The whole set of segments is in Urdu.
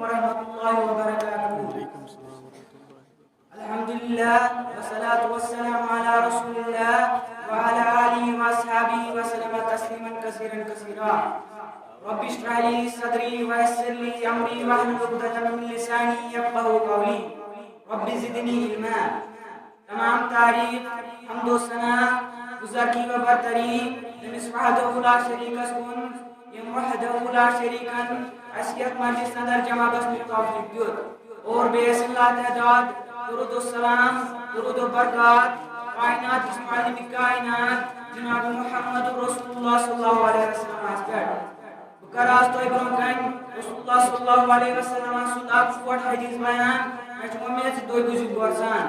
ورحمة الله وبركاته. الحمد لله والصلاة والسلام على رسول الله وعلى آله وأصحابه وسلم تسليما كثيرا كثيرا. رب اشرح لي صدري ويسر لي أمري واحلل عقدة من لساني يفقهوا قولي. رب زدني علما. تمام تعریف حمد و ثنا گزارگی و برتری یمس وحدہ لا شریک کن یم وحدہ لا شریکا اسیت مجلس اندر جمع گژھنُک توفیق دیت اور بے اللہ تعداد درود و سلام درود و برکات کائنات کس معلم کائنات جناب محمد رسول اللہ صلی اللہ علیہ وسلم پہ بکراز تو برون کن رسول اللہ صلی اللہ علیہ وسلم سند اک کوٹ حدیث بیان مجھ امید دو بجو گورزان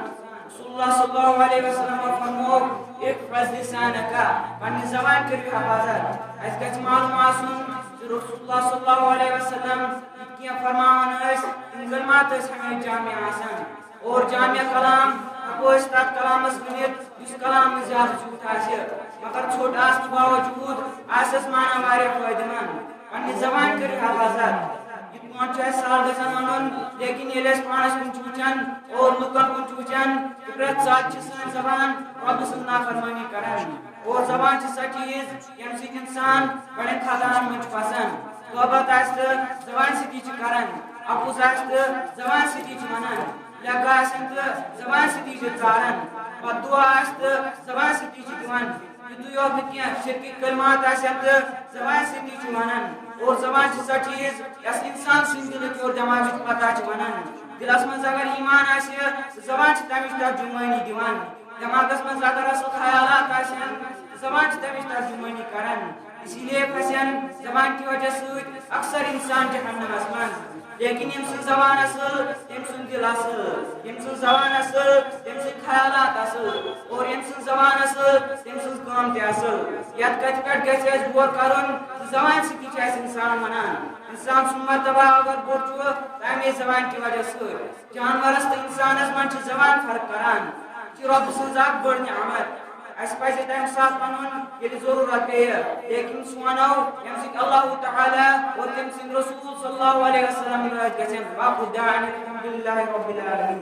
رسول اللہ صلی اللہ علیہ وسلم فرمو ایک فضل لسانکا پنی زبان کری حفاظت اس گچ معلوم آسن رسول اللہ صلی اللہ علیہ وسلم کیا فرمان اس ان کلمات اس ہمیں جامع آسن اور جامع کلام اپو اس تک کلام اس منیت اس کلام میں زیادہ چھوٹ آسے مگر چھوٹ آس کے باوجود آسس مانا وارے فائدہ من پنی زبان کری حفاظت مان چاہے سال گژھان ونن لیکن ییٚلہِ أسۍ پانس کُن چھِ وٕچھان اور لُکن کُن چھِ وٕچھان پرٛٮ۪تھ ساتہٕ چھِ سٲنۍ زبان رۄبہٕ سٕنٛز نافرمٲنی کران اور زبان چھِ سۄ چیٖز ییٚمہِ سۭتۍ اِنسان بڑٮ۪ن خطاہن منٛز چھُ پھسان غٲبت آسہِ تہٕ زبانہِ سۭتی چھِ کران اپُز آسہِ تہٕ زبانہِ سۭتی چھِ ونان لیٚکھٕ آسن تہٕ زبانہِ سۭتی چھِ ژاران بددُعا آسہِ تہٕ زبانہِ سۭتی چھِ دِوان یِتُے یوت نہٕ کینٛہہ شرکی کلمات آسن تہٕ زبانہِ سۭتی چھِ ونان اور زبان چھِ سۄ چیٖز یۄس اِنسان سٕنٛدِ دِلٕچ اور دٮ۪ماغٕچ پتہ چھِ ونان دلس منٛز اگر ایمان آسہِ زبان چھِ تمِچ ترجمٲنی دِوان دٮ۪ماغس منٛز اگر اصل خیالات آسن زبان چھِ تمِچ ترجمٲنی کران اسی لیے پھسن زبان کی وجہ سۭتۍ اکثر انسان جہنمس منٛز لیکن یم سٕنٛز زبان اصل تٔمۍ سُنٛد دل اصل یم سٕنٛز زبان اصل تٔمۍ سٕنٛدۍ خیالات اصل اور یم سٕنٛز زبان اصل تٔمۍ سٕنٛز کٲم تہِ اصل یتھ کتھِ پٮ۪ٹھ گژھِ اسہِ غور کرُن زبان سۭتی چھِ اسہِ انسان ونان انسان سُنٛد مرتبہ اگر بوٚڑ چھُ تمے زبان کی وجہ سۭتۍ جانورس تہٕ انسانس منٛز چھِ زبان فرق کران یہِ چھِ رۄبہٕ سٕنٛز اکھ بٔڑ نعمت اسہِ پزِ تمہِ ساتہٕ ونُن ییٚلہِ ضروٗرت پیٚیہِ لیکن سُہ ونو ییٚمہِ سۭتۍ اللہ تعالیٰ اور تٔمۍ سٕنٛدۍ رسول صلی اللہ علیہ وسلم رٲضۍ گژھن واخر دعوانا الحمدُ للہ رب العالمین.